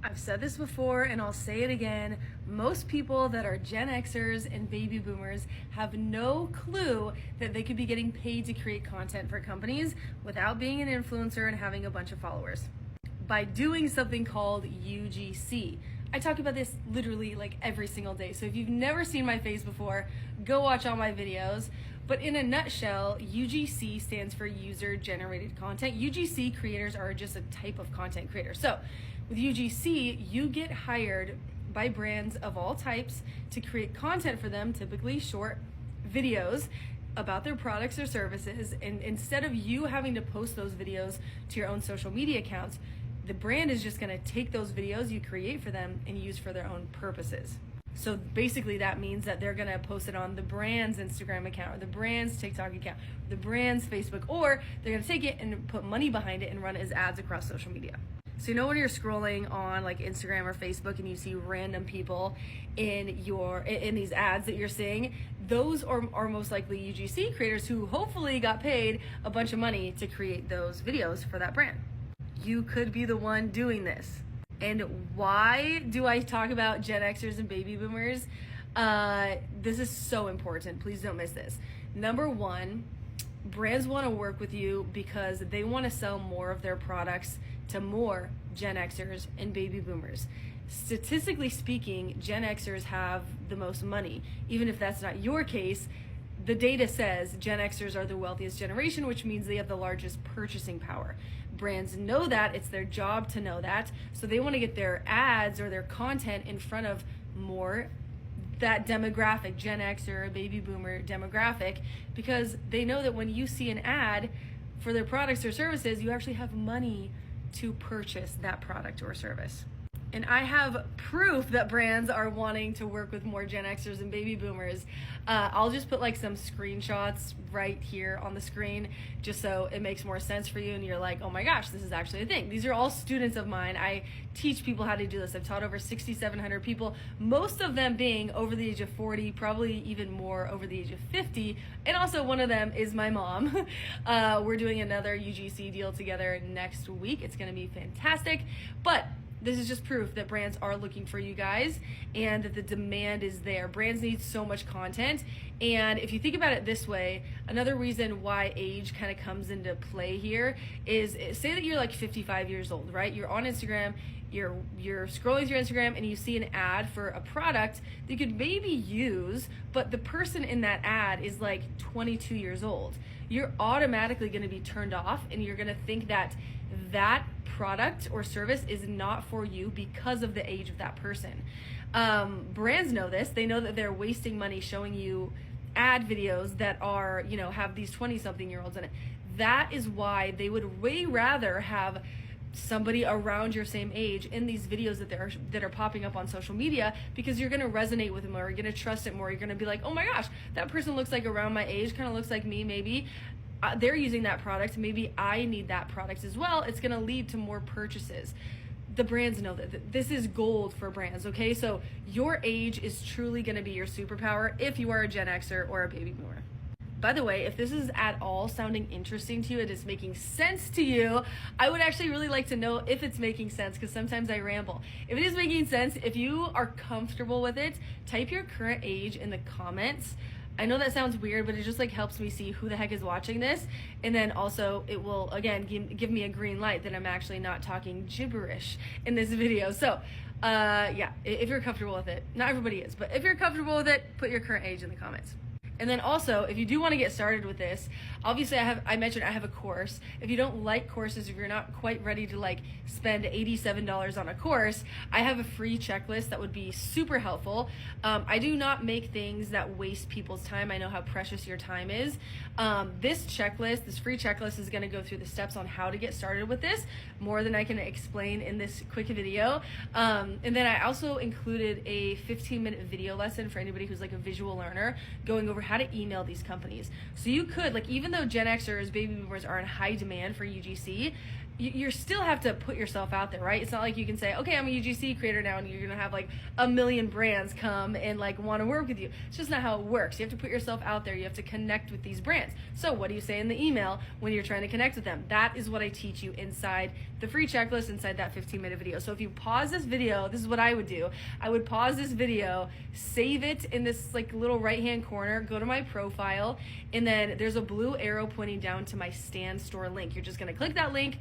I've said this before and I'll say it again. Most people that are Gen Xers and baby boomers have no clue that they could be getting paid to create content for companies without being an influencer and having a bunch of followers. By doing something called UGC. I talk about this literally like every single day. So if you've never seen my face before, go watch all my videos. But in a nutshell, UGC stands for user generated content. UGC creators are just a type of content creator. So with UGC, you get hired by brands of all types to create content for them, typically short videos about their products or services. And instead of you having to post those videos to your own social media accounts, the brand is just going to take those videos you create for them and use for their own purposes. So basically that means that they're going to post it on the brand's Instagram account or the brand's TikTok account, or the brand's Facebook, or they're going to take it and put money behind it and run it as ads across social media. So when you're scrolling on like Instagram or Facebook and you see random people in these ads that you're seeing, those are most likely UGC creators who hopefully got paid a bunch of money to create those videos for that brand. You could be the one doing this. And why do I talk about Gen Xers and baby boomers? This is so important. Please don't miss this. Number one, brands want to work with you because they want to sell more of their products to more Gen Xers and baby boomers. Statistically speaking, Gen Xers have the most money. Even if that's not your case, the data says Gen Xers are the wealthiest generation, which means they have the largest purchasing power. Brands know that, it's their job to know that, so they want to get their ads or their content in front of more that demographic, Gen X or baby boomer demographic, because they know that when you see an ad for their products or services, you actually have money to purchase that product or service. And I have proof that brands are wanting to work with more Gen Xers and baby boomers. I'll just put like some screenshots right here on the screen just so it makes more sense for you and you're like, oh my gosh, this is actually a thing. These are all students of mine. I teach people how to do this. I've taught over 6,700 people, most of them being over the age of 40, probably even more over the age of 50. And also one of them is my mom. We're doing another UGC deal together next week. It's gonna be fantastic. But this is just proof that brands are looking for you guys and that the demand is there. Brands need so much content. And if you think about it this way, another reason why age kind of comes into play here is, say that you're like 55 years old, right? You're on Instagram, you're scrolling through Instagram and you see an ad for a product that you could maybe use, but the person in that ad is like 22 years old. You're automatically going to be turned off and you're going to think that that product or service is not for you because of the age of that person. Brands know this. They know that they're wasting money showing you ad videos that are, have these 20-something-year-olds in it. That is why they would way rather have somebody around your same age in these videos that are popping up on social media, because you're going to resonate with them more, you're going to trust it more, you're going to be like, oh my gosh, that person looks like around my age, kind of looks like me maybe. They're using that product, maybe I need that product as well. It's going to lead to more purchases. The brands know that this is gold for brands, okay? So your age is truly going to be your superpower if you are a Gen Xer or a baby boomer. By the way, if this is at all sounding interesting to you, it is making sense to you, I would actually really like to know if it's making sense, because sometimes I ramble. If it is making sense, if you are comfortable with it, type your current age in the comments. I know that sounds weird, but it just like helps me see who the heck is watching this. And then also it will, again, give me a green light that I'm actually not talking gibberish in this video. So yeah, if you're comfortable with it, not everybody is, but if you're comfortable with it, put your current age in the comments. And then also, if you do want to get started with this, obviously I mentioned I have a course. If you don't like courses, if you're not quite ready to like spend $87 on a course, I have a free checklist that would be super helpful. I do not make things that waste people's time. I know how precious your time is. This free checklist is going to go through the steps on how to get started with this, more than I can explain in this quick video. And then I also included a 15-minute video lesson for anybody who's like a visual learner, going over how to email these companies. So you could, like, even though Gen Xers, baby boomers are in high demand for UGC, you still have to put yourself out there, right? It's not like you can say, okay, I'm a UGC creator now, and you're gonna have like a million brands come and like want to work with you. It's just not how it works. You have to put yourself out there. You have to connect with these brands. So what do you say in the email when you're trying to connect with them? That is what I teach you inside the free checklist, inside that 15-minute video. So if you pause this video, this is what I would do. I would pause this video, save it in this like little right-hand corner, go to my profile, and then there's a blue arrow pointing down to my Stan Store link. You're just gonna click that link.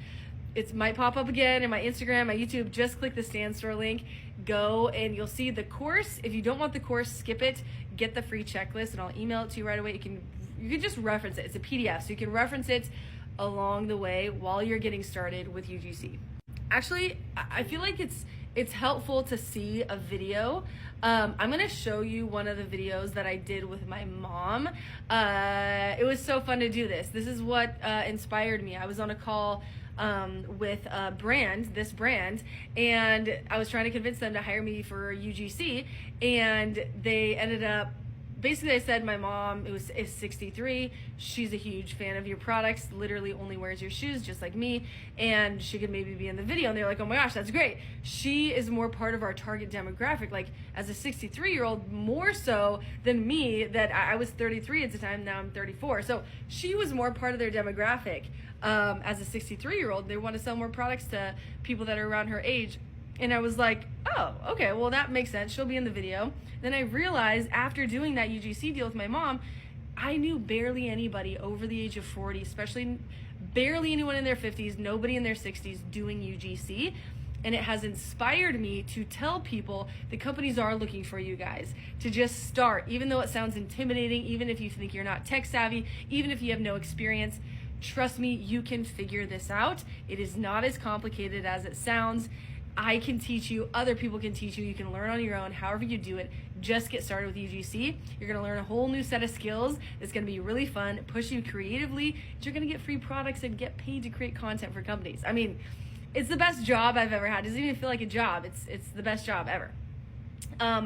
It might pop up again in my Instagram, my YouTube. Just click the Stan Store link, go, and you'll see the course. If you don't want the course, skip it, get the free checklist, and I'll email it to you right away. You can just reference it. It's a PDF, so you can reference it along the way while you're getting started with UGC. Actually, I feel like it's helpful to see a video. I'm gonna show you one of the videos that I did with my mom. It was so fun to do this. This is what inspired me. I was on a call with this brand, and I was trying to convince them to hire me for UGC, and they ended up, basically I said my mom is 63, she's a huge fan of your products, literally only wears your shoes just like me, and she could maybe be in the video. And they're like, oh my gosh, that's great. She is more part of our target demographic, like as a 63-year-old, more so than me, that I was 33 at the time, now I'm 34. So she was more part of their demographic. As a 63-year-old, they want to sell more products to people that are around her age. And I was like, oh, okay, well that makes sense. She'll be in the video. Then I realized after doing that UGC deal with my mom, I knew barely anybody over the age of 40, especially barely anyone in their 50s, nobody in their 60s doing UGC. And it has inspired me to tell people the companies are looking for you guys to just start, even though it sounds intimidating, even if you think you're not tech savvy, even if you have no experience. Trust me, you can figure this out. It is not as complicated as it sounds. I can teach you, other people can teach you, you can learn on your own, however you do it. Just get started with UGC. You're gonna learn a whole new set of skills. It's gonna be really fun, push you creatively. You're gonna get free products and get paid to create content for companies. I mean, it's the best job I've ever had. It doesn't even feel like a job. It's the best job ever.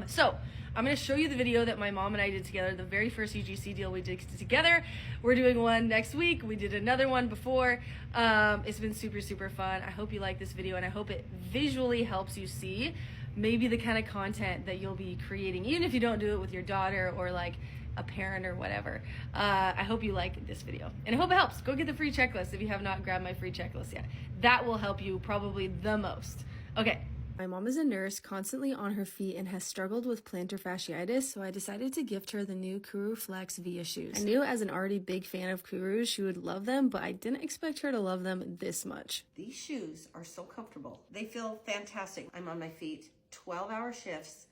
So I'm going to show you the video that my mom and I did together, the very first UGC deal we did together. We're doing one next week. We did another one before. It's been super, super fun. I hope you like this video, and I hope it visually helps you see maybe the kind of content that you'll be creating, even if you don't do it with your daughter or like a parent or whatever. I hope you like this video, and I hope it helps. Go get the free checklist if you have not grabbed my free checklist yet. That will help you probably the most. Okay. My mom is a nurse, constantly on her feet, and has struggled with plantar fasciitis, so I decided to gift her the new Kuru Flex Via shoes. I knew as an already big fan of Kurus, she would love them, but I didn't expect her to love them this much. These shoes are so comfortable. They feel fantastic. I'm on my feet, 12-hour shifts.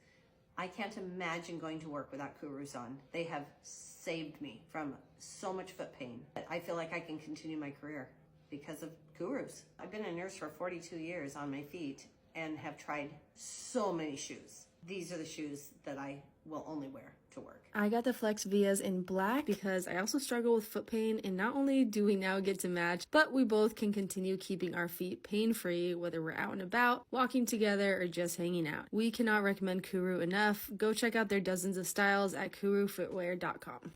I can't imagine going to work without Kurus on. They have saved me from so much foot pain. I feel like I can continue my career because of Kurus. I've been a nurse for 42 years on my feet and have tried so many shoes. These are the shoes that I will only wear to work. I got the Flex Vias in black because I also struggle with foot pain, and not only do we now get to match, but we both can continue keeping our feet pain-free, whether we're out and about, walking together, or just hanging out. We cannot recommend Kuru enough. Go check out their dozens of styles at kurufootwear.com.